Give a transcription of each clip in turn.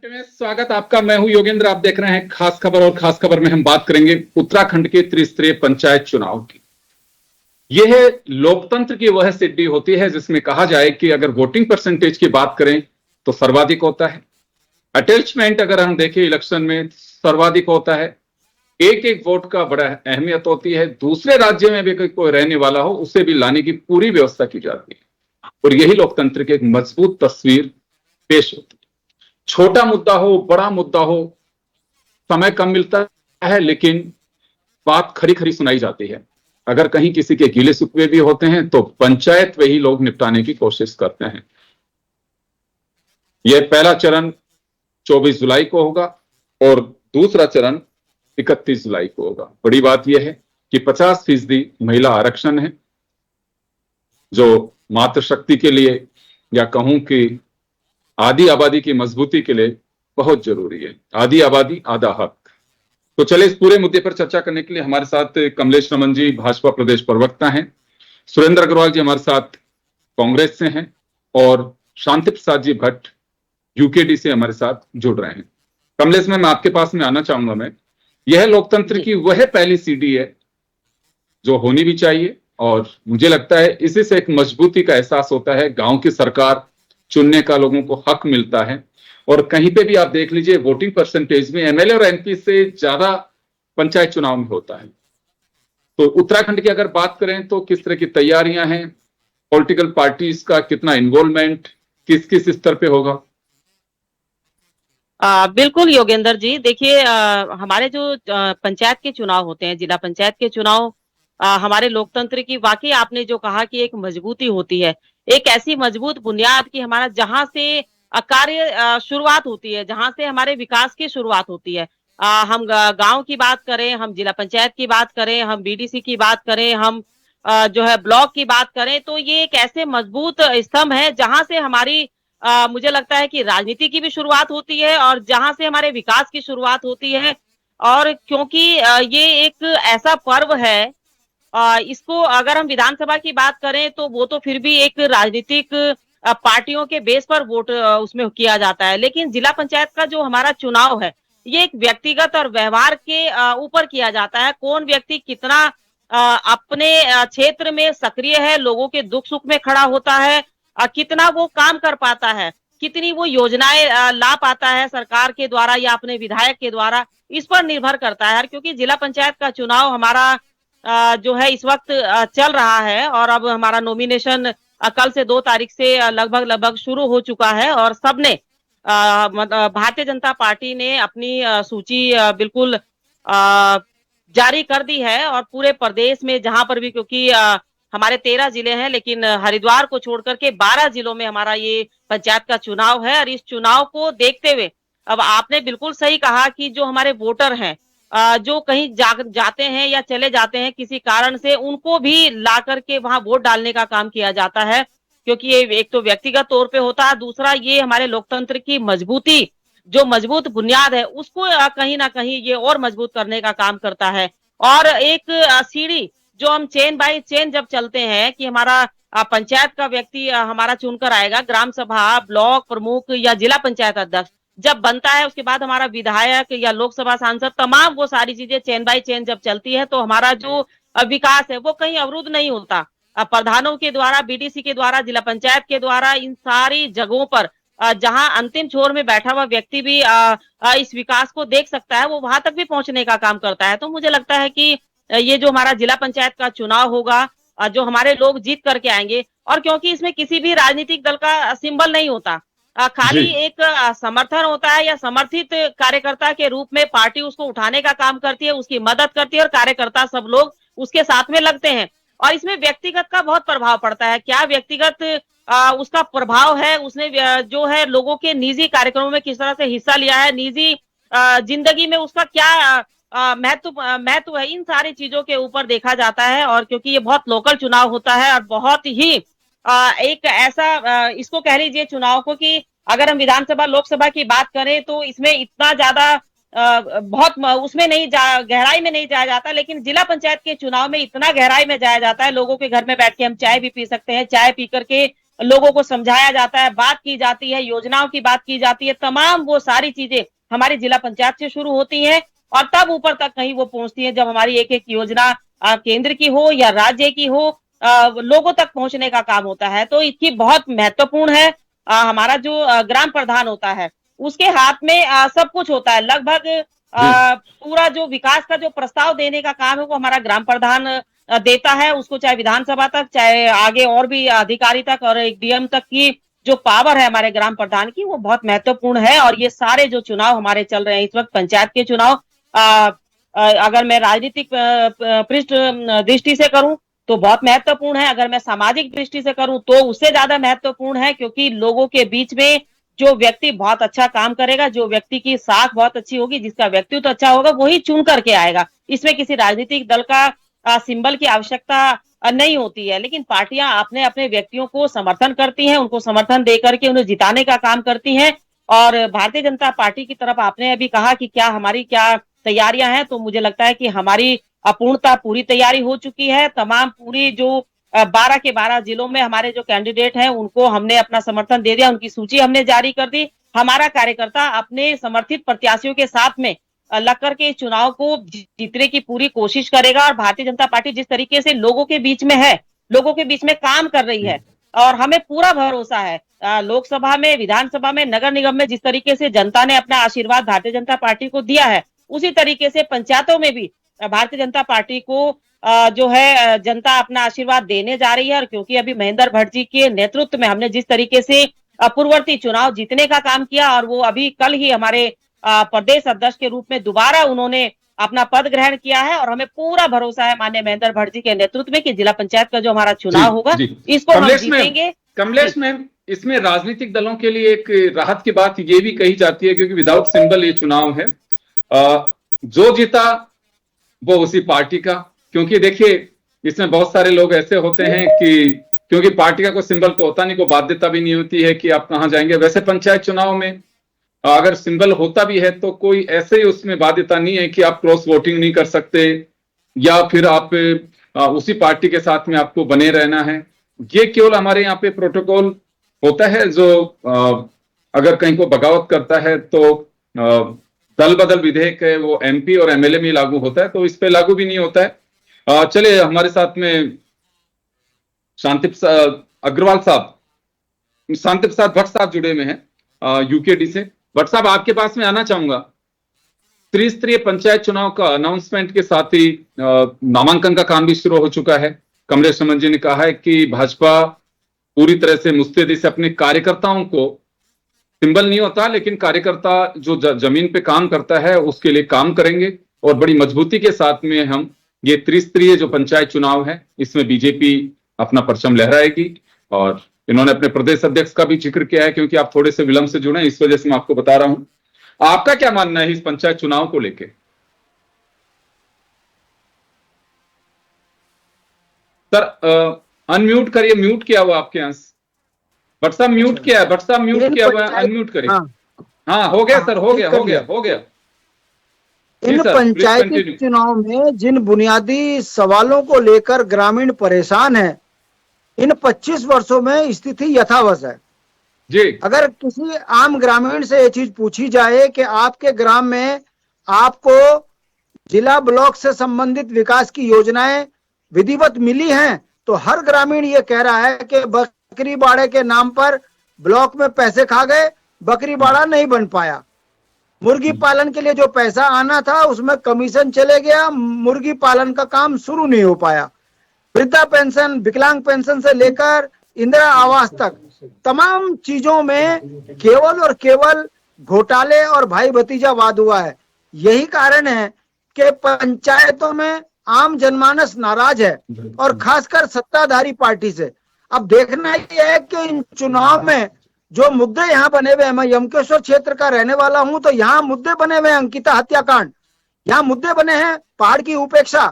में स्वागत आपका। मैं हूं योगेंद्र। आप देख रहे हैं खास खबर, और खास खबर में हम बात करेंगे उत्तराखंड के त्रिस्तरीय पंचायत चुनाव की। यह लोकतंत्र की वह सिद्धि होती है जिसमें कहा जाए कि अगर वोटिंग परसेंटेज की बात करें तो सर्वाधिक होता है। अटैचमेंट अगर हम देखें इलेक्शन में सर्वाधिक होता है। एक एक वोट का बड़ा अहमियत होती है। दूसरे राज्य में भी कोई रहने वाला हो उसे भी लाने की पूरी व्यवस्था की जाती है, और यही लोकतंत्र की एक मजबूत तस्वीर पेश होती है। छोटा मुद्दा हो, बड़ा मुद्दा हो, समय कम मिलता है लेकिन बात खरी खरी सुनाई जाती है। अगर कहीं किसी के गिले शिकवे भी होते हैं तो पंचायत वही लोग निपटाने की कोशिश करते हैं। यह पहला चरण 24 जुलाई को होगा और दूसरा चरण 31 जुलाई को होगा। बड़ी बात यह है कि 50% महिला आरक्षण है, जो मातृशक्ति के लिए या कहूं कि आधी आबादी की मजबूती के लिए बहुत जरूरी है। आधी आबादी आधा हक। तो चले इस पूरे मुद्दे पर चर्चा करने के लिए हमारे साथ कमलेश रमन जी भाजपा प्रदेश प्रवक्ता हैं, सुरेंद्र अग्रवाल जी हमारे साथ कांग्रेस से हैं, और शांति प्रसाद जी भट्ट यूकेडी से हमारे साथ जुड़ रहे हैं। कमलेश मैं आपके पास में आना चाहूंगा। मैं यह लोकतंत्र की वह पहली सीढ़ी है जो होनी भी चाहिए, और मुझे लगता है इसी से एक मजबूती का एहसास होता है। गांव की सरकार चुनने का लोगों को हक मिलता है, और कहीं पे भी आप देख लीजिए वोटिंग परसेंटेज में एमएलए और एमपी से ज्यादा पंचायत चुनाव में होता है। तो उत्तराखंड की अगर बात करें तो किस तरह की तैयारियां हैं, पॉलिटिकल पार्टीज का कितना इन्वॉल्वमेंट किस किस स्तर पे होगा? बिल्कुल योगेंद्र जी, देखिए हमारे जो पंचायत के चुनाव होते हैं, जिला पंचायत के चुनाव हमारे लोकतंत्र की वाकई आपने जो कहा कि एक मजबूती होती है, एक ऐसी मजबूत बुनियाद की हमारा जहां से कार्य शुरुआत होती है, जहां से हमारे विकास की शुरुआत होती है। हम गांव की बात करें, हम जिला पंचायत की बात करें, हम बीडीसी की बात करें, हम जो है ब्लॉक की बात करें, तो ये एक ऐसे मजबूत स्तंभ है जहां से हमारी मुझे लगता है कि राजनीति की भी शुरुआत होती है और जहां से हमारे विकास की शुरुआत होती है। और क्योंकि ये एक ऐसा पर्व है, इसको अगर हम विधानसभा की बात करें तो वो तो फिर भी एक राजनीतिक पार्टियों के बेस पर वोट उसमें किया जाता है, लेकिन जिला पंचायत का जो हमारा चुनाव है ये एक व्यक्तिगत और व्यवहार के ऊपर किया जाता है। कौन व्यक्ति कितना अपने क्षेत्र में सक्रिय है, लोगों के दुख सुख में खड़ा होता है, कितना वो काम कर पाता है, कितनी वो योजनाएं ला पाता है सरकार के द्वारा या अपने विधायक के द्वारा, इस पर निर्भर करता है। क्योंकि जिला पंचायत का चुनाव हमारा जो है इस वक्त चल रहा है, और अब हमारा नॉमिनेशन कल से 2 तारीख से लगभग शुरू हो चुका है, और सबने भारतीय जनता पार्टी ने अपनी सूची बिल्कुल जारी कर दी है। और पूरे प्रदेश में जहां पर भी, क्योंकि हमारे 13 जिले हैं, लेकिन हरिद्वार को छोड़ करके 12 जिलों में हमारा ये पंचायत का चुनाव है। और इस चुनाव को देखते हुए अब आपने बिल्कुल सही कहा कि जो हमारे वोटर हैं, जो कहीं जाते हैं या चले जाते हैं किसी कारण से, उनको भी ला करके वहां वोट डालने का काम किया जाता है। क्योंकि ये एक तो व्यक्तिगत तौर पे होता है, दूसरा ये हमारे लोकतंत्र की मजबूती, जो मजबूत बुनियाद है, उसको कहीं ना कहीं ये और मजबूत करने का काम करता है। और एक सीढ़ी जो हम चेन बाय चेन जब चलते हैं कि हमारा पंचायत का व्यक्ति हमारा चुनकर आएगा, ग्राम सभा, ब्लॉक प्रमुख या जिला पंचायत अध्यक्ष जब बनता है, उसके बाद हमारा विधायक या लोकसभा सांसद, तमाम वो सारी चीजें चेन बाय चेन जब चलती है तो हमारा जो विकास है वो कहीं अवरुद्ध नहीं होता। प्रधानों के द्वारा, बीडीसी के द्वारा, जिला पंचायत के द्वारा, इन सारी जगहों पर जहां अंतिम छोर में बैठा हुआ व्यक्ति भी इस विकास को देख सकता है, वो वहां तक भी पहुंचने का काम करता है। तो मुझे लगता है कि ये जो हमारा जिला पंचायत का चुनाव होगा, जो हमारे लोग जीत करके आएंगे, और क्योंकि इसमें किसी भी राजनीतिक दल का सिंबल नहीं होता, खाली एक समर्थन होता है या समर्थित कार्यकर्ता के रूप में पार्टी उसको उठाने का काम करती है, उसकी मदद करती है, और कार्यकर्ता सब लोग उसके साथ में लगते हैं। और इसमें व्यक्तिगत का बहुत प्रभाव पड़ता है। क्या व्यक्तिगत उसका प्रभाव है, उसने जो है लोगों के निजी कार्यक्रमों में किस तरह से हिस्सा लिया है, निजी जिंदगी में उसका क्या महत्व है, इन सारी चीजों के ऊपर देखा जाता है। और क्योंकि ये बहुत लोकल चुनाव होता है और बहुत ही एक ऐसा इसको कह लीजिए चुनाव को कि अगर हम विधानसभा लोकसभा की बात करें तो इसमें इतना ज्यादा बहुत उसमें नहीं गहराई में नहीं जाया जाता, लेकिन जिला पंचायत के चुनाव में इतना गहराई में जाया जाता है। लोगों के घर में बैठ के हम चाय भी पी सकते हैं, चाय पी करके लोगों को समझाया जाता है, बात की जाती है, योजनाओं की बात की जाती है, तमाम वो सारी चीजें हमारी जिला पंचायत से शुरू होती हैं और तब ऊपर तक कहीं वो पहुंचती है जब हमारी एक एक योजना केंद्र की हो या राज्य की हो, लोगों तक पहुंचने का काम होता है। तो इसकी बहुत महत्वपूर्ण है। हमारा जो ग्राम प्रधान होता है उसके हाथ में सब कुछ होता है, लगभग जी पूरा जो विकास का जो प्रस्ताव देने का काम है वो हमारा ग्राम प्रधान देता है, उसको चाहे विधानसभा तक, चाहे आगे और भी अधिकारी तक और एक डीएम तक की जो पावर है हमारे ग्राम प्रधान की वो बहुत महत्वपूर्ण है। और ये सारे जो चुनाव हमारे चल रहे हैं इस वक्त पंचायत के चुनाव, अगर मैं राजनीतिक पृष्ठ दृष्टि से करूं तो बहुत महत्वपूर्ण है, अगर मैं सामाजिक दृष्टि से करूं तो उससे ज्यादा महत्वपूर्ण है, क्योंकि लोगों के बीच में जो व्यक्ति बहुत अच्छा काम करेगा, जो व्यक्ति की साख बहुत अच्छी होगी, जिसका व्यक्तित्व अच्छा होगा, वही चुन करके आएगा। इसमें किसी राजनीतिक दल का सिंबल की आवश्यकता नहीं होती है, लेकिन पार्टियां अपने अपने व्यक्तियों को समर्थन करती हैं, उनको समर्थन दे करके उन्हें जिताने का काम करती हैं। और भारतीय जनता पार्टी की तरफ आपने अभी कहा कि क्या हमारी क्या तैयारियां हैं, तो मुझे लगता है कि हमारी पूर्णतः पूरी तैयारी हो चुकी है। तमाम पूरी जो 12 के 12 जिलों में हमारे जो कैंडिडेट हैं उनको हमने अपना समर्थन दे दिया, उनकी सूची हमने जारी कर दी। हमारा कार्यकर्ता अपने समर्थित प्रत्याशियों के साथ में लग करके इस चुनाव को जीतने की पूरी कोशिश करेगा। और भारतीय जनता पार्टी जिस तरीके से लोगों के बीच में है, लोगों के बीच में काम कर रही है, और हमें पूरा भरोसा है लोकसभा में, विधानसभा में, नगर निगम में जिस तरीके से जनता ने अपना आशीर्वाद भारतीय जनता पार्टी को दिया है, उसी तरीके से पंचायतों में भी भारतीय जनता पार्टी को जो है जनता अपना आशीर्वाद देने जा रही है। और क्योंकि अभी महेंद्र भट्ट जी के नेतृत्व में हमने जिस तरीके से पूर्ववर्ती चुनाव जीतने का काम किया, और वो अभी कल ही हमारे प्रदेश अध्यक्ष के रूप में दोबारा उन्होंने अपना पद ग्रहण किया है, और हमें पूरा भरोसा है माननीय महेंद्र भट्ट जी के नेतृत्व में कि जिला पंचायत का जो हमारा चुनाव होगा इसको हम जीतेंगे। कमलेश मैम, इसमें राजनीतिक दलों के लिए एक राहत की बात ये भी कही जाती है, क्योंकि विदाउट सिंबल ये चुनाव है, जो जीता वो उसी पार्टी का। क्योंकि देखिए इसमें बहुत सारे लोग ऐसे होते हैं कि क्योंकि पार्टी का कोई सिंबल तो होता नहीं, कोई बाध्यता भी नहीं होती है कि आप कहां जाएंगे। वैसे पंचायत चुनाव में अगर सिंबल होता भी है तो कोई ऐसे ही उसमें बाध्यता नहीं है कि आप क्रॉस वोटिंग नहीं कर सकते या फिर आप उसी पार्टी के साथ में आपको बने रहना है। ये केवल हमारे यहाँ पे प्रोटोकॉल होता है, जो अगर कहीं को बगावत करता है तो दल बदल विधेयक है वो एमपी और एमएलए में लागू होता है, तो इस पे लागू भी नहीं होता है। चलिए हमारे साथ में शांति अग्रवाल साहब, शांति प्रसाद भट्ट साहब जुड़े हुए हैं यूकेडी से। भट्ट साहब, आपके पास में आना चाहूंगा। त्रिस्तरीय पंचायत चुनाव का अनाउंसमेंट के साथ ही नामांकन का काम भी शुरू हो चुका है। कमलेश रमन जी ने कहा है कि भाजपा पूरी तरह से मुस्तैदी से अपने कार्यकर्ताओं को, सिंबल नहीं होता लेकिन कार्यकर्ता जो जमीन पे काम करता है उसके लिए काम करेंगे, और बड़ी मजबूती के साथ में हम ये त्रिस्तरीय जो पंचायत चुनाव है इसमें बीजेपी अपना परचम लहराएगी। और इन्होंने अपने प्रदेश अध्यक्ष का भी जिक्र किया है, क्योंकि आप थोड़े से विलंब से जुड़े, इस वजह से मैं आपको बता रहा हूं। आपका क्या मानना है इस पंचायत चुनाव को लेके? सर अनम्यूट करिए, म्यूट किया हुआ आपके यहाँ। भट्ट साहब म्यूट किया है, भट्ट साहब म्यूट किया हुआ है, अनम्यूट करिए। हाँ हो गया सर, हो गया। इन पंचायती चुनाव में जिन बुनियादी सवालों को लेकर ग्रामीण परेशान है, इन 25 वर्षों में स्थिति यथावत है जी। अगर किसी आम ग्रामीण से ये चीज पूछी जाए कि आपके ग्राम में आपको जिला ब्लॉक से संबंधित विकास की योजनाएं विधिवत मिली हैं, तो हर ग्रामीण ये कह रहा है कि बकरी बाड़े के नाम पर ब्लॉक में पैसे खा गए, बकरी बाड़ा नहीं बन पाया। मुर्गी पालन के लिए जो पैसा आना था उसमें कमीशन चले गया, मुर्गी पालन का काम शुरू नहीं हो पाया। वृद्धा पेंशन, विकलांग पेंशन से लेकर इंदिरा आवास तक तमाम चीजों में केवल और केवल घोटाले और भाई भतीजावाद हुआ है। यही कारण है कि पंचायतों में आम जनमानस नाराज है, और खासकर सत्ताधारी पार्टी से। अब देखना यह है कि इन चुनाव में जो मुद्दे यहाँ बने हुए हैं, मैं यमकेश्वर क्षेत्र का रहने वाला हूं, तो यहाँ मुद्दे बने हुए हैं अंकिता हत्याकांड, यहाँ मुद्दे बने हैं पहाड़ की उपेक्षा,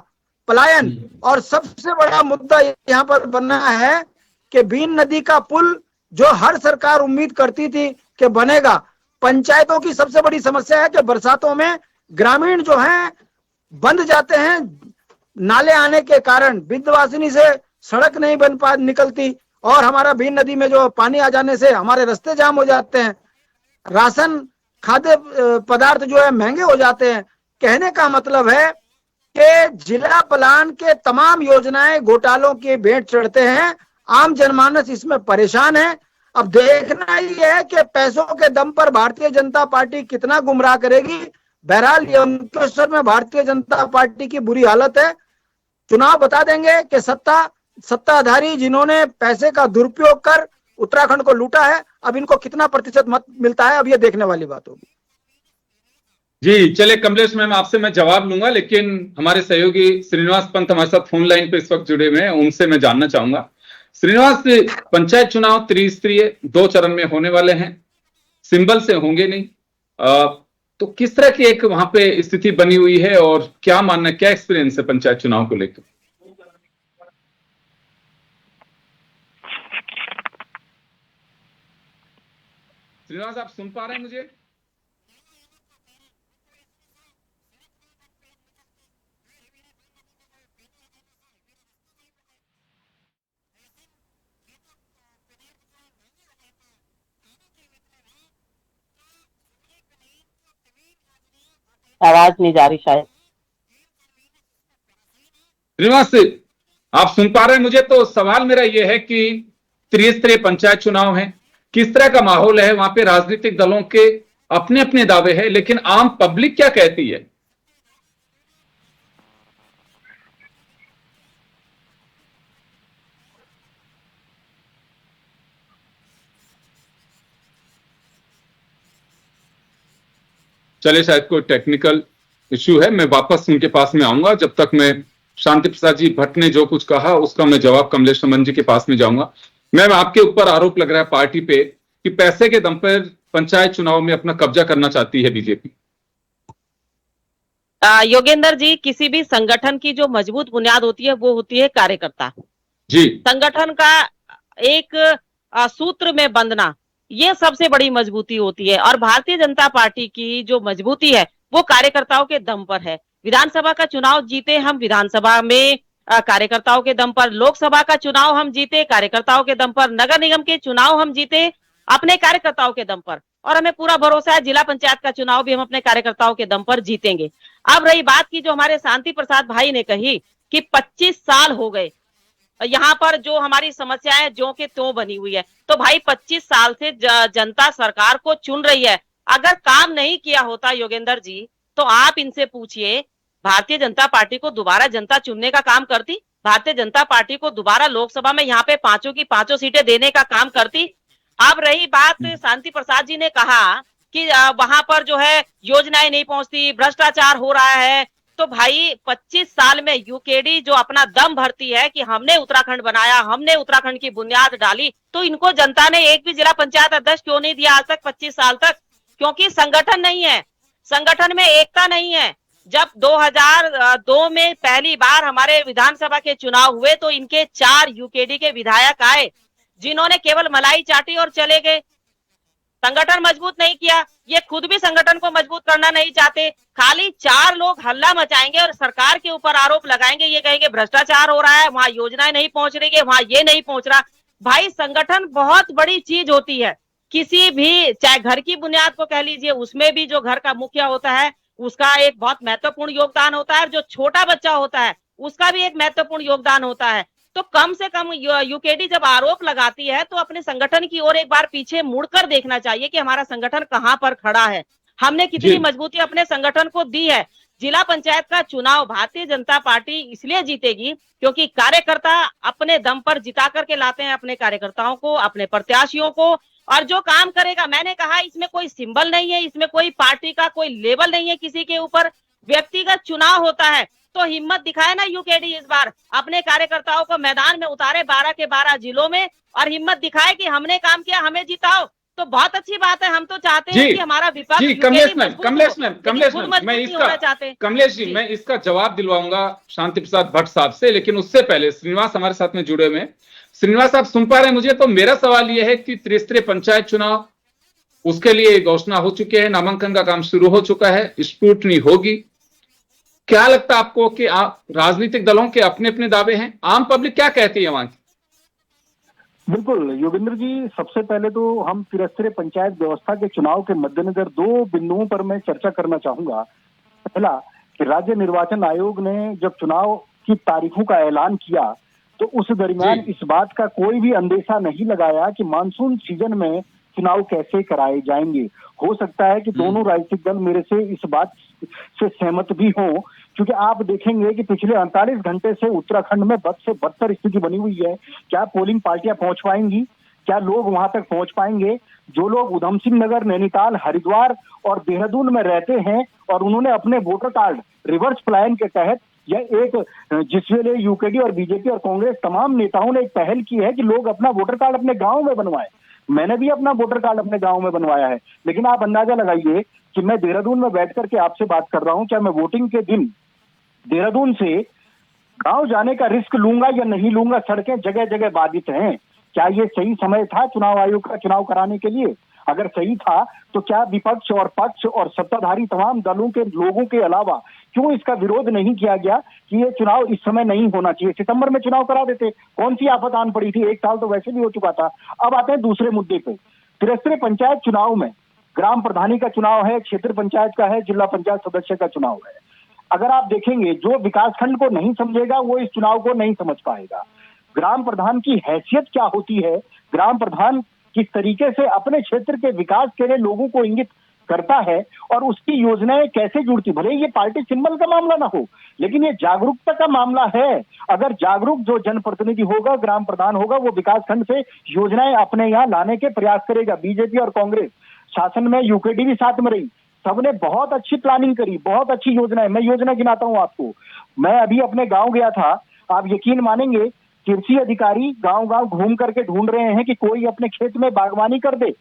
पलायन, और सबसे बड़ा मुद्दा यहाँ पर बना है कि बीन नदी का पुल जो हर सरकार उम्मीद करती थी कि बनेगा। पंचायतों की सबसे बड़ी समस्या है कि बरसातों में ग्रामीण जो हैं बंद जाते हैं, नाले आने के कारण विंध्यवासिनी से सड़क नहीं बन पा निकलती, और हमारा बीन नदी में जो पानी आ जाने से हमारे रास्ते जाम हो जाते हैं, राशन खाद्य पदार्थ जो है महंगे हो जाते हैं। कहने का मतलब है कि जिला प्लान के तमाम योजनाएं घोटालों के भेंट चढ़ते हैं, आम जनमानस इसमें परेशान है। अब देखना ही है कि पैसों के दम पर भारतीय जनता पार्टी कितना गुमराह करेगी। बहरहाल यमकेश्वर में भारतीय जनता पार्टी की बुरी हालत है। चुनाव बता देंगे कि सत्ताधारी जिन्होंने पैसे का दुरुपयोग कर उत्तराखंड को लूटा है, अब इनको कितना प्रतिशत मत मिलता है, अब ये देखने वाली बात होगी। जी चले कमलेश मैम, आपसे मैं जवाब लूंगा, लेकिन हमारे सहयोगी श्रीनिवास पंत हमारे साथ फोन लाइन पे इस वक्त जुड़े हुए हैं, उनसे मैं जानना चाहूंगा। श्रीनिवास, पंचायत चुनाव त्रिस्तरीय 2 चरण में होने वाले हैं, सिंबल से होंगे नहीं, तो किस तरह की एक वहां पे स्थिति बनी हुई है और क्या मानना, क्या एक्सपीरियंस है पंचायत चुनाव को लेकर? श्रीनिवास, आप सुन पा रहे हैं मुझे? आवाज नहीं जा रही शायद। श्रीनिवास, आप सुन पा रहे हैं मुझे? तो सवाल मेरा यह है कि त्रिस्तरीय पंचायत चुनाव है, किस तरह का माहौल है वहां पे? राजनीतिक दलों के अपने अपने दावे हैं, लेकिन आम पब्लिक क्या कहती है? चले, शायद कोई टेक्निकल इश्यू है, मैं वापस उनके पास में आऊंगा। जब तक मैं शांति प्रसाद जी भट्ट ने जो कुछ कहा उसका मैं जवाब कमलेश नमन जी के पास में जाऊंगा। मैम, आपके ऊपर आरोप लग रहा है पार्टी पे कि पैसे के दम पर पंचायत चुनाव में अपना कब्जा करना चाहती है बीजेपी। योगेंद्र जी, किसी भी संगठन की जो मजबूत बुनियाद होती है वो होती है कार्यकर्ता जी। संगठन का एक सूत्र में बंधना, ये सबसे बड़ी मजबूती होती है। और भारतीय जनता पार्टी की जो मजबूती है वो कार्यकर्ताओं के दम पर है। विधानसभा का चुनाव जीते हम विधानसभा में कार्यकर्ताओं के दम पर, लोकसभा का चुनाव हम जीते कार्यकर्ताओं के दम पर, नगर निगम के चुनाव हम जीते अपने कार्यकर्ताओं के दम पर, और हमें पूरा भरोसा है जिला पंचायत का चुनाव भी हम अपने कार्यकर्ताओं के दम पर जीतेंगे। अब रही बात की जो हमारे शांति प्रसाद भाई ने कही कि 25 साल हो गए यहाँ पर जो हमारी समस्याएं ज्यों के त्यों बनी हुई है, तो भाई 25 साल से जनता सरकार को चुन रही है। अगर काम नहीं किया होता योगेंद्र जी, तो आप इनसे पूछिए भारतीय जनता पार्टी को दोबारा जनता चुनने का काम करती? भारतीय जनता पार्टी को दोबारा लोकसभा में यहाँ पे 5 की 5 सीटें देने का काम करती? अब रही बात, शांति प्रसाद जी ने कहा कि वहां पर जो है योजनाएं नहीं पहुंचती, भ्रष्टाचार हो रहा है। तो भाई 25 साल में यूकेडी जो अपना दम भरती है कि हमने उत्तराखंड बनाया, हमने उत्तराखंड की बुनियाद डाली, तो इनको जनता ने एक भी जिला पंचायत अध्यक्ष क्यों नहीं दिया आज तक 25 साल तक? क्योंकि संगठन नहीं है, संगठन में एकता नहीं है। जब 2002 में पहली बार हमारे विधानसभा के चुनाव हुए तो इनके 4 यूकेडी के विधायक आए जिन्होंने केवल मलाई चाटी और चले गए, संगठन मजबूत नहीं किया। ये खुद भी संगठन को मजबूत करना नहीं चाहते, खाली 4 लोग हल्ला मचाएंगे और सरकार के ऊपर आरोप लगाएंगे, ये कहेंगे भ्रष्टाचार हो रहा है, वहां योजनाएं नहीं पहुंच रही है, वहां ये नहीं पहुंच रहा। भाई संगठन बहुत बड़ी चीज होती है, किसी भी चाहे घर की बुनियाद को कह लीजिए, उसमें भी जो घर का मुखिया होता है उसका एक बहुत महत्वपूर्ण योगदान होता है, जो छोटा बच्चा होता है उसका भी एक महत्वपूर्ण योगदान होता है। तो कम से कम यूकेडी जब आरोप लगाती है तो अपने संगठन की ओर एक बार पीछे मुड़कर देखना चाहिए कि हमारा संगठन कहां पर खड़ा है, हमने कितनी मजबूती अपने संगठन को दी है। जिला पंचायत का चुनाव भारतीय जनता पार्टी इसलिए जीतेगी क्योंकि कार्यकर्ता अपने दम पर जिता करके लाते हैं अपने कार्यकर्ताओं को, अपने प्रत्याशियों को, और जो काम करेगा, मैंने कहा इसमें कोई सिंबल नहीं है, इसमें कोई पार्टी का कोई लेबल नहीं है किसी के ऊपर, व्यक्तिगत चुनाव होता है। तो हिम्मत दिखाए ना यूकेडी, इस बार अपने कार्यकर्ताओं को मैदान में उतारे 12 के 12 जिलों में, और हिम्मत दिखाए कि हमने काम किया, हमें जिताओ। तो बहुत अच्छी बात है, हम तो चाहते हैं कि हमारा विपक्ष कमलेश जी, मैं इसका जवाब दिलवाऊंगा शांति प्रसाद भट्ट साहब से, लेकिन उससे पहले श्रीनिवास हमारे साथ में जुड़े हुए हैं। श्रीनिवास, आप सुन पा रहे हैं मुझे? तो मेरा सवाल यह है कि त्रिस्तरीय पंचायत चुनाव, उसके लिए घोषणा हो चुके हैं, नामांकन का काम शुरू हो चुका है, स्क्रूटनी होगी। क्या लगता है आपको कि राजनीतिक दलों के अपने अपने दावे हैं, आम पब्लिक क्या कहती है वहां की? बिल्कुल योगेंद्र जी, सबसे पहले तो हम त्रिस्तरीय पंचायत व्यवस्था के चुनाव के मद्देनजर दो बिंदुओं पर मैं चर्चा करना चाहूंगा। पहला कि राज्य निर्वाचन आयोग ने जब चुनाव की तारीखों का ऐलान किया तो उस दरमियान जी। इस बात का कोई भी अंदेशा नहीं लगाया कि मानसून सीजन में चुनाव कैसे कराए जाएंगे। हो सकता है कि दोनों राजनीतिक दल मेरे से इस बात से सहमत भी हों, क्योंकि आप देखेंगे कि पिछले 48 घंटे से उत्तराखंड में बद से बदतर स्थिति बनी हुई है। क्या पोलिंग पार्टियां पहुंच पाएंगी? क्या लोग वहां तक पहुंच पाएंगे? जो लोग उधम सिंह नगर, नैनीताल, हरिद्वार और देहरादून में रहते हैं और उन्होंने अपने वोटर कार्ड रिवर्स प्लान के तहत यह एक जिसमें यूकेडी और बीजेपी और कांग्रेस तमाम नेताओं ने एक पहल की है कि लोग अपना वोटर कार्ड अपने गांव में बनवाएं। मैंने भी अपना वोटर कार्ड अपने गांव में बनवाया है, लेकिन आप अंदाजा लगाइए कि मैं देहरादून में बैठ करके आपसे बात कर रहा हूं, क्या मैं वोटिंग के दिन देहरादून से गांव जाने का रिस्क लूंगा या नहीं लूंगा? सड़कें जगह जगह बाधित हैं। क्या ये सही समय था चुनाव आयोग का चुनाव कराने के लिए? अगर सही था तो क्या विपक्ष और पक्ष और सत्ताधारी तमाम दलों के लोगों के अलावा क्यों इसका विरोध नहीं किया गया कि ये चुनाव इस समय नहीं होना चाहिए? सितंबर में चुनाव करा देते, कौन सी आफत आन पड़ी थी? एक साल तो वैसे भी हो चुका था। अब आते हैं दूसरे मुद्दे पे। त्रिस्तरीय पंचायत चुनाव में ग्राम प्रधानी का चुनाव है, क्षेत्र पंचायत का है, जिला पंचायत सदस्य का चुनाव है। अगर आप देखेंगे, जो विकासखंड को नहीं समझेगा वो इस चुनाव को नहीं समझ पाएगा। ग्राम प्रधान की हैसियत क्या होती है, ग्राम प्रधान किस तरीके से अपने क्षेत्र के विकास के लिए लोगों को इंगित करता है और उसकी योजनाएं कैसे जुड़ती। भले ये पार्टी सिंबल का मामला ना हो, लेकिन ये जागरूकता का मामला है। अगर जागरूक जो जनप्रतिनिधि होगा, ग्राम प्रधान होगा, वो विकासखंड से योजनाएं अपने यहाँ लाने के प्रयास करेगा। बीजेपी और कांग्रेस शासन में, यूकेडी भी साथ में रही, सबने बहुत अच्छी प्लानिंग करी, बहुत अच्छी योजनाएं। मैं योजना गिनाता हूं आपको। मैं अभी अपने गांव गया था, आप यकीन मानेंगे, कृषि अधिकारी गांव गांव घूम करके ढूंढ रहे हैं कि कोई अपने खेत में बागवानी कर दे।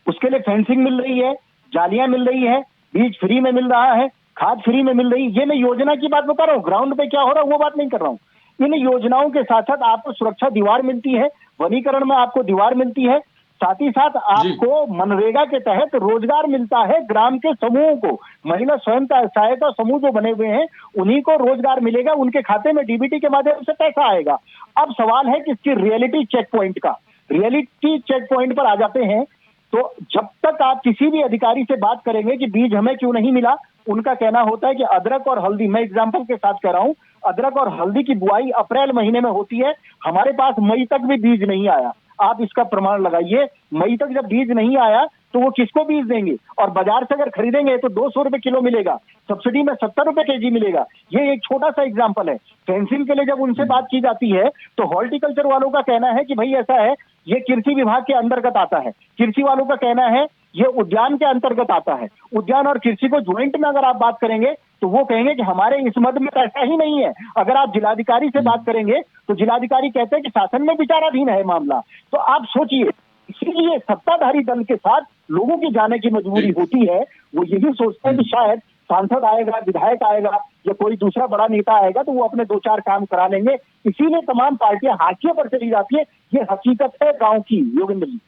उसके लिए फेंसिंग मिल रही है, जालियां मिल रही है, बीज फ्री में मिल रहा है, खाद फ्री में मिल रही है। ये मैं योजना की बात बता रहा हूँ, ग्राउंड पे क्या हो रहा है वो बात नहीं कर रहा हूँ। इन योजनाओं के साथ साथ आपको सुरक्षा दीवार मिलती है, वनीकरण में आपको दीवार मिलती है, साथ ही साथ आपको मनरेगा के तहत रोजगार मिलता है। ग्राम के समूहों को, महिला स्वयं सहायता समूह जो बने हुए हैं, उन्हीं को रोजगार मिलेगा, उनके खाते में डीबीटी के माध्यम से पैसा आएगा। अब सवाल है कि इसकी रियलिटी चेक पॉइंट का। रियलिटी चेक पॉइंट पर आ जाते हैं तो जब तक आप किसी भी अधिकारी से बात करेंगे कि बीज हमें क्यों नहीं मिला, उनका कहना होता है कि अदरक और हल्दी, मैं एग्जांपल के साथ कह रहा हूं, अदरक और हल्दी की बुआई अप्रैल महीने में होती है, हमारे पास मई तक भी बीज नहीं आया। आप इसका प्रमाण लगाइए, मई तक जब बीज नहीं आया तो वो किसको बीज देंगे? और बाजार से अगर खरीदेंगे तो 200 रुपए किलो मिलेगा, सब्सिडी में 70 रुपए केजी मिलेगा। ये एक छोटा सा एग्जांपल है। फेंसिंग के लिए जब उनसे बात की जाती है तो हॉर्टिकल्चर वालों का कहना है कि भाई ऐसा है, ये कृषि विभाग के अंतर्गत आता है। कृषि वालों का कहना है ये उद्यान के अंतर्गत आता है। उद्यान और कृषि को ज्वाइंट में अगर आप बात करेंगे तो वो कहेंगे कि हमारे इस मद में पैसा ही नहीं है। अगर आप जिलाधिकारी से बात करेंगे तो जिलाधिकारी कहते हैं कि शासन में विचाराधीन है मामला। तो आप सोचिए, इसीलिए सत्ताधारी दल के साथ लोगों की जाने की मजबूरी होती है। वो यही सोचते हैं कि शायद सांसद आएगा, विधायक आएगा या कोई दूसरा बड़ा नेता आएगा तो वो अपने 2-4 काम करा लेंगे, इसीलिए तमाम पार्टियां हाशिए पर चली जाती है। ये हकीकत है गांव की, योगेंद्र जी।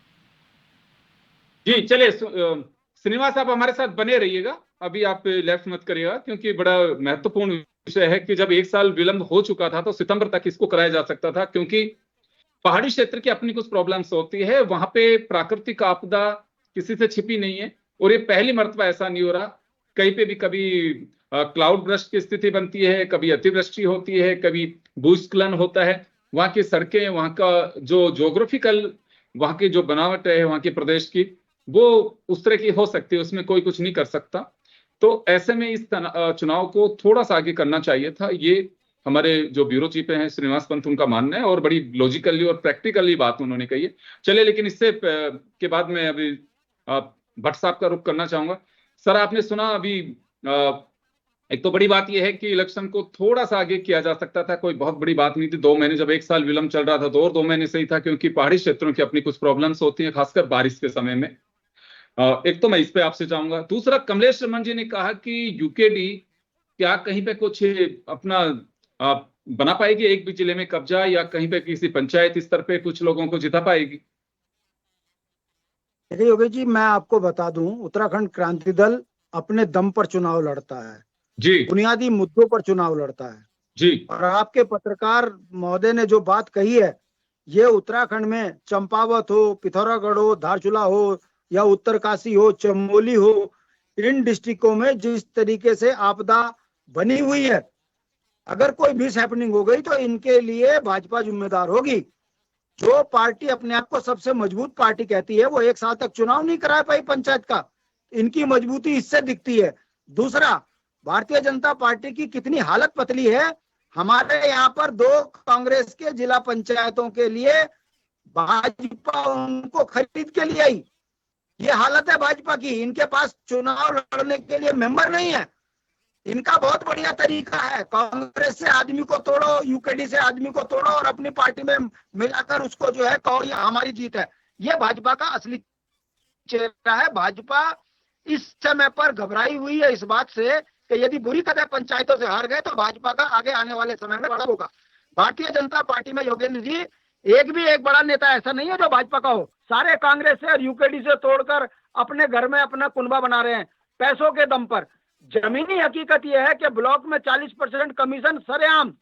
जी चलिए, श्रीनिवास आप हमारे साथ बने रहिएगा, अभी आप लेफ्ट मत करिएगा, क्योंकि बड़ा महत्वपूर्ण विषय है कि जब 1 साल विलंब हो चुका था तो सितंबर तक इसको कराया जा सकता था, क्योंकि पहाड़ी क्षेत्र की अपनी कुछ प्रॉब्लम्स होती है, वहां पे प्राकृतिक आपदा किसी से छिपी नहीं है और ये पहली मर्तबा ऐसा नहीं हो रहा। कहीं पे भी कभी क्लाउड ब्रस्ट की स्थिति बनती है, कभी अतिवृष्टि होती है, कभी भूस्खलन होता है। वहां की सड़कें, वहां का जो ज्योग्राफिकल, वहां की जो बनावट है वहां के प्रदेश की, वो उस तरह की हो सकती है, उसमें कोई कुछ नहीं कर सकता। तो ऐसे में इस चुनाव को थोड़ा सा आगे करना चाहिए था। ये हमारे जो ब्यूरो चीफ हैं श्रीनिवास पंत, उनका मानना है और बड़ी लॉजिकली और प्रैक्टिकली बात उन्होंने कही है। चलिए, लेकिन इससे के बाद में अभी भट्ट साहब का रुख करना चाहूंगा। सर, आपने सुना अभी, एक तो बड़ी बात यह है कि इलेक्शन को थोड़ा सा आगे किया जा सकता था, कोई बहुत बड़ी बात नहीं थी। 2 महीने, जब 1 साल विलंब चल रहा था तो और 2 महीने सही था, क्योंकि पहाड़ी क्षेत्रों की अपनी कुछ प्रॉब्लम्स होती हैं, खासकर बारिश के समय में। एक तो मैं इस पे आपसे चाहूंगा। दूसरा, कमलेश रमन जी ने कहा कि यूकेडी क्या कहीं पे कुछ अपना बना पाएगी एक भी जिले में कब्जा, या कहीं पे किसी पंचायत स्तर पे कुछ लोगों को जिता पाएगी? देखिए योगेश जी, मैं आपको बता दूं, उत्तराखंड क्रांति दल अपने दम पर चुनाव लड़ता है जी, बुनियादी मुद्दों पर चुनाव लड़ता है जी। और आपके पत्रकार महोदय ने जो बात कही है ये उत्तराखंड में चंपावत हो, पिथौरागढ़ हो, धारचूला हो या उत्तरकाशी हो, चमोली हो, इन डिस्ट्रिक्टों में जिस तरीके से आपदा बनी हुई है, अगर कोई मिस हैपनिंग हो गई तो इनके लिए भाजपा जिम्मेदार होगी। जो पार्टी अपने आप को सबसे मजबूत पार्टी कहती है वो एक साल तक चुनाव नहीं करा पाई पंचायत का, इनकी मजबूती इससे दिखती है। दूसरा, भारतीय जनता पार्टी की कितनी हालत पतली है। हमारे यहाँ पर 2 कांग्रेस के जिला पंचायतों के लिए भाजपा उनको खरीद के लिए आई। ये हालत है भाजपा की। इनके पास चुनाव लड़ने के लिए मेंबर नहीं है। इनका बहुत बढ़िया तरीका है, कांग्रेस से आदमी को तोड़ो, यूकेडी से आदमी को तोड़ो और अपनी पार्टी में मिलाकर उसको जो है कहो ये हमारी जीत है। ये भाजपा का असली चेहरा है। भाजपा इस समय पर घबराई हुई है इस बात से कि यदि बुरी तरह पंचायतों से हार गए तो भाजपा का आगे आने वाले समय में बड़ा होगा। भारतीय जनता पार्टी में योगेंद्र जी एक बड़ा नेता ऐसा नहीं है जो भाजपा का हो। सारे कांग्रेस से और यूकेडी से तोड़कर अपने घर में अपना कुनबा बना रहे हैं पैसों के दम पर। जमीनी हकीकत यह है कि ब्लॉक में 40% कमीशन सरेआम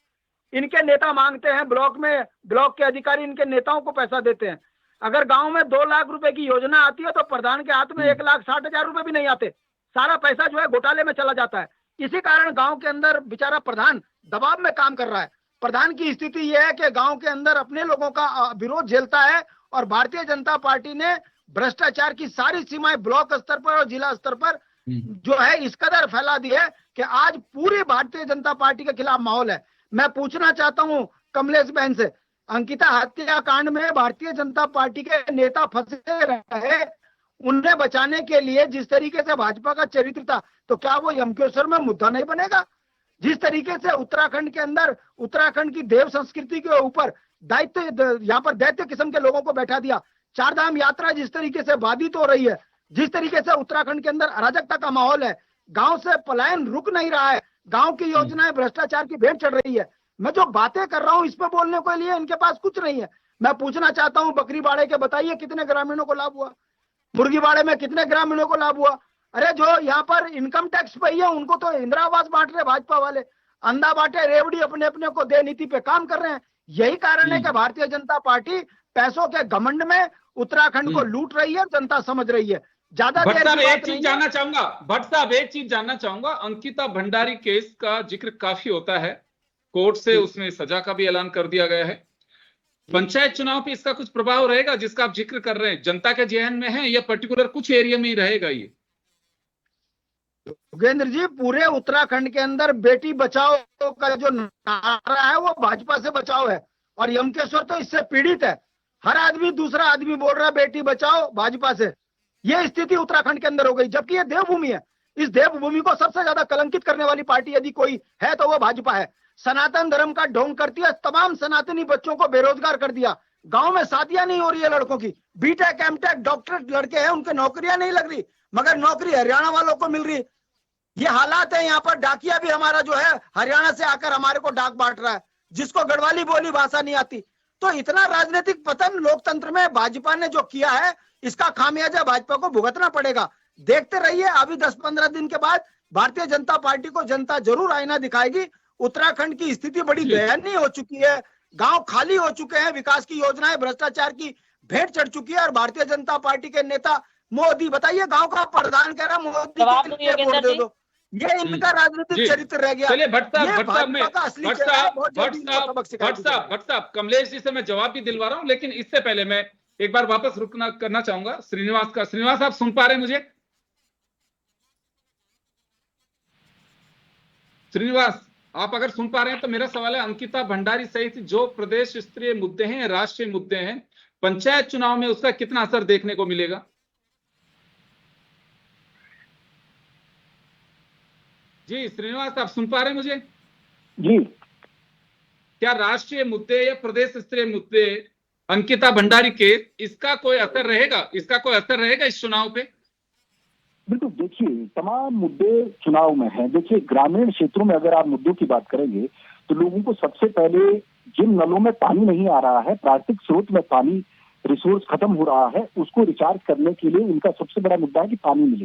इनके नेता मांगते हैं। ब्लॉक के अधिकारी इनके नेताओं को पैसा देते हैं। अगर गांव में 2 लाख रुपए की योजना आती है तो प्रधान के हाथ में 1,60,000 रुपए भी नहीं आते। सारा पैसा जो है घोटाले में चला जाता है। इसी कारण गांव के अंदर बेचारा प्रधान दबाव में काम कर रहा है। प्रधान की स्थिति यह है कि गांव के अंदर अपने लोगों का विरोध झेलता है और भारतीय जनता पार्टी ने भ्रष्टाचार की सारी सीमाएं ब्लॉक स्तर पर और जिला स्तर पर जो है इस कदर फैला दी है कि आज पूरी भारतीय जनता पार्टी के खिलाफ माहौल है। मैं पूछना चाहता हूं कमलेश बहन से, अंकिता हत्याकांड में भारतीय जनता पार्टी के नेता फंसे रहे, उन्हें बचाने के लिए जिस तरीके से भाजपा का चरित्र था तो क्या वो यमकेश्वर में मुद्दा नहीं बनेगा? जिस तरीके से उत्तराखंड के अंदर उत्तराखंड की देव संस्कृति के ऊपर दायित्व, यहाँ पर दैत्य किस्म के लोगों को बैठा दिया। 4 धाम यात्रा जिस तरीके से बाधित हो रही है, जिस तरीके से उत्तराखंड के अंदर अराजकता का माहौल है, गांव से पलायन रुक नहीं रहा है, गांव की योजनाएं भ्रष्टाचार की भेंट चढ़ रही है। मैं जो बातें कर रहा हूं इस पे बोलने के लिए इनके पास कुछ नहीं है। मैं पूछना चाहता हूं बकरीबाड़े के बताइए कितने ग्रामीणों को लाभ हुआ, मुर्गीबाड़े में कितने ग्रामीणों को लाभ हुआ। अरे जो यहाँ पर इनकम टैक्स पे है उनको तो इंदिरा आवास बांट रहे भाजपा वाले, अंधा बांटे रेवड़ी अपने अपने को दे नीति पे काम कर रहे हैं। यही कारण है कि भारतीय जनता पार्टी पैसों के घमंड में उत्तराखंड को लूट रही है, जनता समझ रही है। ज्यादा भट्ट देर साहब की बात एक चीज नहीं है। जानना चाहूंगा, भट्ट साहब एक चीज जानना चाहूंगा, अंकिता भंडारी केस का जिक्र काफी होता है, कोर्ट से उसमें सजा का भी ऐलान कर दिया गया है। पंचायत चुनाव पे इसका कुछ प्रभाव रहेगा जिसका आप जिक्र कर रहे हैं? जनता के जहन में है या पर्टिकुलर कुछ एरिया में ही रहेगा ये? योगेंद्र जी, पूरे उत्तराखंड के अंदर बेटी बचाओ का जो नारा है वो भाजपा से बचाओ है और यमकेश्वर तो इससे पीड़ित है। हर आदमी दूसरा आदमी बोल रहा है बेटी बचाओ भाजपा से। ये स्थिति उत्तराखंड के अंदर हो गई, जबकि ये देवभूमि है। इस देवभूमि को सबसे ज्यादा कलंकित करने वाली पार्टी यदि कोई है तो वो भाजपा है। सनातन धर्म का ढोंग करती है, तमाम सनातनी बच्चों को बेरोजगार कर दिया। गांव में शादियां नहीं हो रही है लड़कों की, बीटेक एमटेक डॉक्टरेट लड़के हैं, उनके नौकरियां नहीं लग रही, मगर नौकरी हरियाणा वालों को मिल रही। ये हालात है। यहाँ पर डाकिया भी हमारा जो है हरियाणा से आकर हमारे को डाक बांट रहा है, जिसको गढ़वाली बोली भाषा नहीं आती। तो इतना राजनीतिक पतन लोकतंत्र में भाजपा ने जो किया है, इसका खामियाजा भाजपा को भुगतना पड़ेगा। देखते रहिए, अभी 10-15 दिन के बाद भारतीय जनता पार्टी को जनता जरूर आईना दिखाएगी। उत्तराखंड की स्थिति बड़ी दयनीय हो चुकी है, गांव खाली हो चुके हैं, विकास की योजनाएं भ्रष्टाचार की भेंट चढ़ चुकी है और भारतीय जनता पार्टी के नेता मोदी, बताइए गांव का प्रधान कह रहा मोदी के लिए वोट दे दो। ये इनका राजनीतिक चरित्र रह गया। चलिए भट्ट साहब कमलेश जी से मैं जवाब भी दिलवा रहा हूं, लेकिन इससे पहले मैं एक बार वापस रुकना करना चाहूंगा श्रीनिवास का। श्रीनिवास, आप सुन पा रहे हैं मुझे? श्रीनिवास, आप अगर सुन पा रहे हैं तो मेरा सवाल है, अंकिता भंडारी सहित जो प्रदेश स्तरीय मुद्दे हैं, राष्ट्रीय मुद्दे हैं, पंचायत चुनाव में उसका कितना असर देखने को मिलेगा? जी श्रीनिवास, आप सुन पा रहे हैं मुझे? जी। क्या राष्ट्रीय मुद्दे या प्रदेश स्तरीय मुद्दे, अंकिता भंडारी केस, इसका कोई असर रहेगा? इसका कोई असर रहेगा इस चुनाव पे? बिल्कुल, देखिए तमाम मुद्दे चुनाव में हैं। देखिए ग्रामीण क्षेत्रों में अगर आप मुद्दों की बात करेंगे तो लोगों को सबसे पहले जिन नलों में पानी नहीं आ रहा है, प्राकृतिक स्रोत में पानी रिसोर्स खत्म हो रहा है, उसको रिचार्ज करने के लिए उनका सबसे बड़ा मुद्दा है कि पानी मिले।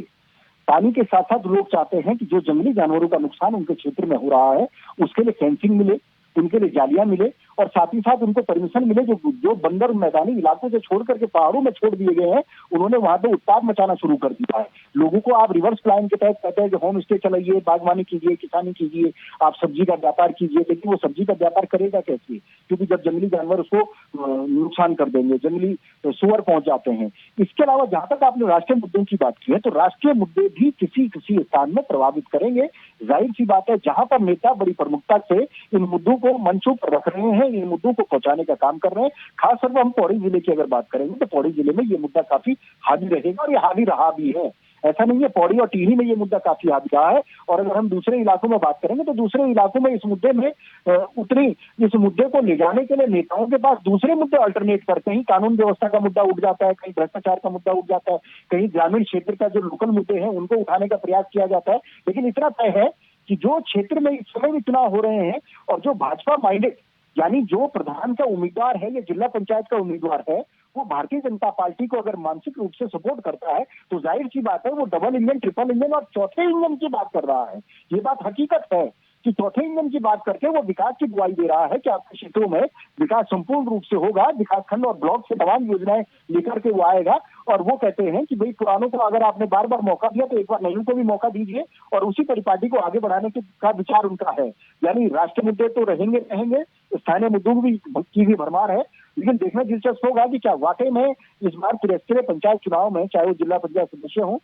पानी के साथ साथ लोग चाहते हैं कि जो जंगली जानवरों का नुकसान उनके क्षेत्र में हो रहा है उसके लिए फेंसिंग मिले, उनके लिए जालियां मिले और साथ ही साथ उनको परमिशन मिले। जो बंदर मैदानी इलाकों से छोड़ करके पहाड़ों में छोड़ दिए गए हैं, उन्होंने वहां पे उत्पाद मचाना शुरू कर दिया है। लोगों को आप रिवर्स प्लान के तहत कहते हैं कि होम स्टे चलाइए, बागवानी कीजिए, किसानी कीजिए, आप सब्जी का व्यापार कीजिए, लेकिन वो सब्जी का व्यापार करेगा कैसे? क्योंकि जब जंगली जानवर उसको नुकसान कर देंगे, जंगली सुअर पहुंच जाते हैं। इसके अलावा जहां तक आपने राष्ट्रीय मुद्दों की बात की है, तो राष्ट्रीय मुद्दे भी किसी किसी स्थान में प्रभावित करेंगे। जाहिर सी बात है, जहां पर नेता बड़ी प्रमुखता से इन मुद्दों को मंचों पर रख रहे हैं, इन मुद्दों को पहुंचाने का काम कर रहे हैं। खासतौर पर हम पौड़ी जिले की अगर बात करेंगे तो पौड़ी जिले में ये मुद्दा काफी हावी रहेगा और ये हावी रहा भी है। ऐसा नहीं है, पौड़ी और टिहरी में ये मुद्दा काफी हावी रहा है। और अगर हम दूसरे इलाकों में बात करेंगे तो दूसरे इलाकों में इस मुद्दे में इस मुद्दे को ले जाने के लिए नेताओं के पास दूसरे मुद्दे अल्टरनेट करते हैं। कानून व्यवस्था का मुद्दा उठ जाता है, कहीं भ्रष्टाचार का मुद्दा उठ जाता है, कहीं ग्रामीण क्षेत्र का जो लोकल मुद्दे हैं उनको उठाने का प्रयास किया जाता है। लेकिन इतना तय है कि जो क्षेत्र में इस समय भी चुनाव हो रहे हैं और जो भाजपा माइंडेड, यानी जो प्रधान का उम्मीदवार है या जिला पंचायत का उम्मीदवार है, वो भारतीय जनता पार्टी को अगर मानसिक रूप से सपोर्ट करता है तो जाहिर सी बात है वो डबल इंजन, ट्रिपल इंजन और चौथे इंजन की बात कर रहा है। ये बात हकीकत है कि चौथे इंजन की बात करके वो विकास की दुआई दे रहा है कि आपके क्षेत्रों में विकास संपूर्ण रूप से होगा। विकास खंड और ब्लॉक से तमाम योजनाएं लेकर के वो आएगा और वो कहते हैं कि भाई पुरानों को अगर आपने बार बार मौका दिया तो एक बार नयों को भी मौका दीजिए, और उसी परिपाटी को आगे बढ़ाने का विचार उनका है। यानी राष्ट्रीय मुद्दे तो रहेंगे, स्थानीय मुद्दों की भी भरमार है। लेकिन देखना दिलचस्प होगा कि क्या वाकई में इस बार 73 पंचायत चुनाव में, चाहे वो जिला पंचायत सदस्य हो,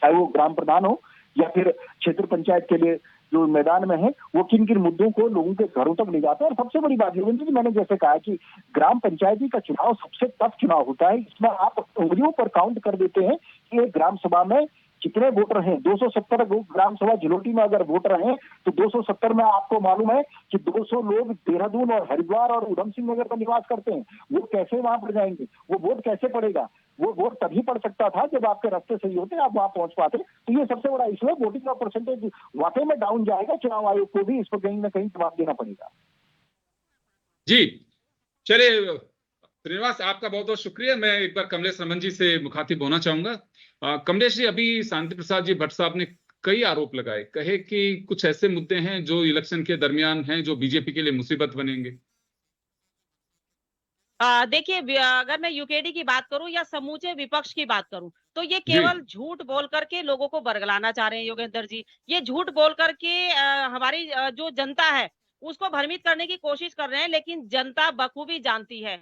चाहे वो ग्राम प्रधान हो या फिर क्षेत्र पंचायत के लिए जो मैदान में है, वो किन किन मुद्दों को लोगों के घरों तक ले जाते हैं। और सबसे बड़ी बात ये कि मैंने जैसे कहा कि ग्राम पंचायती का चुनाव सबसे टफ चुनाव होता है। इसमें आप उंगलियों पर काउंट कर देते हैं कि एक ग्राम सभा में कितने वोटर हैं। 270 ग्राम सभा झिलोटी में अगर वोटर हैं तो 270 में आपको मालूम है कि 200 लोग देहरादून और हरिद्वार और उधम सिंह नगर में निवास करते हैं। वो कैसे वहां पर जाएंगे? वो वोट कैसे पड़ेगा? वो वोट तभी पड़ सकता था जब आपके रास्ते सही होते, आप वहां पहुंच पाते। तो ये सबसे बड़ा इशू है। वोटिंग का परसेंटेज वाकई में डाउन जाएगा। चुनाव आयोग को भी इस पर कहीं ना कहीं जवाब देना पड़ेगा। जी चलिए श्रीनिवास, आपका बहुत बहुत शुक्रिया। मैं एक बार कमलेश रमन जी से मुखातिब होना चाहूंगा। कमलेश जी, अभी शांति प्रसाद जी भट्ट साहब ने कई आरोप लगाए, कहे कि कुछ ऐसे मुद्दे हैं जो इलेक्शन के दरमियान हैं जो बीजेपी के लिए मुसीबत बनेंगे। देखिए, अगर मैं यूकेडी की बात करूं या समूचे विपक्ष की बात करूं तो ये केवल झूठ बोल करके लोगों को बरगलाना चाह रहे हैं योगेंद्र जी। ये झूठ बोल करके हमारी जो जनता है उसको भ्रमित करने की कोशिश कर रहे हैं। लेकिन जनता बखूबी जानती है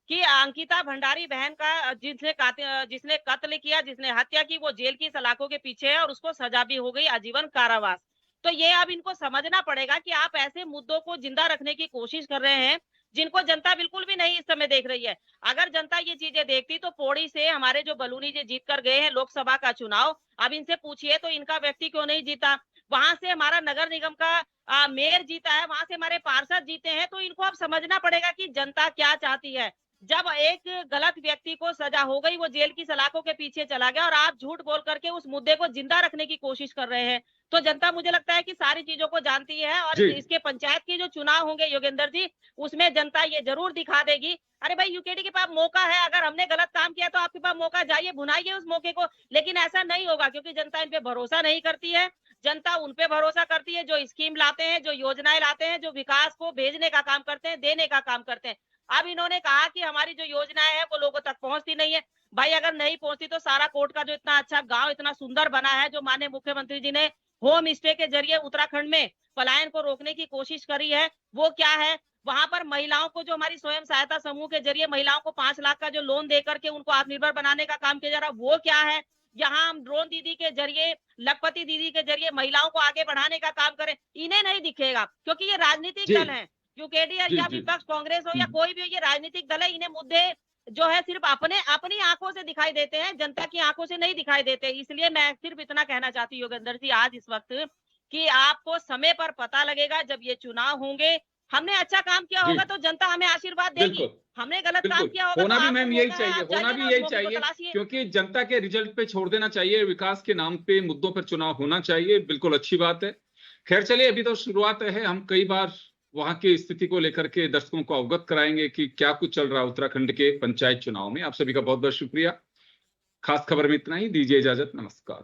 कि अंकिता भंडारी बहन का जिसने कत्ल किया, जिसने हत्या की, वो जेल की सलाखों के पीछे है और उसको सजा भी हो गई, आजीवन कारावास। तो ये अब इनको समझना पड़ेगा कि आप ऐसे मुद्दों को जिंदा रखने की कोशिश कर रहे हैं जिनको जनता बिल्कुल भी नहीं इस समय देख रही है। अगर जनता ये चीजें देखती तो पौड़ी से हमारे जो बलूनी जी जीत कर गए हैं लोकसभा का चुनाव, अब इनसे पूछिए तो इनका व्यक्ति क्यों नहीं जीता। वहां से हमारा नगर निगम का मेयर जीता है, वहां से हमारे पार्षद जीते हैं। तो इनको अब समझना पड़ेगा कि जनता क्या चाहती है। जब एक गलत व्यक्ति को सजा हो गई, वो जेल की सलाखों के पीछे चला गया और आप झूठ बोल करके उस मुद्दे को जिंदा रखने की कोशिश कर रहे हैं। तो जनता मुझे लगता है कि सारी चीजों को जानती है और इसके पंचायत के जो चुनाव होंगे योगेंद्र जी, उसमें जनता ये जरूर दिखा देगी। अरे भाई, यूकेडी के पास मौका है, अगर हमने गलत काम किया तो आपके पास मौका, जाइए भुनाइए उस मौके को। लेकिन ऐसा नहीं होगा क्योंकि जनता इन पे भरोसा नहीं करती है। जनता उन पे भरोसा करती है जो स्कीम लाते हैं, जो योजनाएं लाते हैं, जो विकास को भेजने का काम करते हैं, देने का काम करते हैं। अब इन्होंने कहा कि हमारी जो योजनाएं है वो लोगों तक पहुंचती नहीं है। भाई अगर नहीं पहुंचती तो सारा कोट का जो इतना अच्छा गांव, इतना सुंदर बना है, जो माननीय मुख्यमंत्री जी ने होम स्टे के जरिए उत्तराखंड में पलायन को रोकने की कोशिश करी है, वो क्या है? वहां पर महिलाओं को, जो हमारी स्वयं सहायता समूह के जरिए महिलाओं को 5 लाख का जो लोन दे करके उनको आत्मनिर्भर बनाने का काम किया जा रहा है, वो क्या है? यहाँ हम ड्रोन दीदी के जरिए, लखपति दीदी के जरिए महिलाओं को आगे बढ़ाने का काम करें, इन्हें नहीं दिखेगा क्योंकि ये राजनीतिक दल है। यूकेडी या विपक्ष, कांग्रेस हो या कोई भी हो, ये राजनीतिक दल है। इन्हें मुद्दे जो है सिर्फ अपनी आंखों से दिखाई देते हैं, जनता की आंखों से नहीं दिखाई देते। इसलिए मैं सिर्फ इतना कहना चाहती हूँ योगेंद्र जी आज इस वक्त कि आपको समय पर पता लगेगा जब ये चुनाव होंगे। हमने अच्छा काम किया होगा तो जनता हमें आशीर्वाद देगी, हमने गलत काम किया होगा होना तो भी मैम यही चाहिए, होना भी यही चाहिए क्योंकि जनता के रिजल्ट पे छोड़ देना चाहिए, विकास के नाम पे मुद्दों पर चुनाव होना चाहिए। बिल्कुल अच्छी बात है। खैर चलिए, अभी तो शुरुआत है, हम कई बार वहां की स्थिति को लेकर के दर्शकों को अवगत कराएंगे कि क्या कुछ चल रहा है उत्तराखंड के पंचायत चुनाव में। आप सभी का बहुत बहुत शुक्रिया। खास खबर में इतना ही, दीजिए इजाजत, नमस्कार।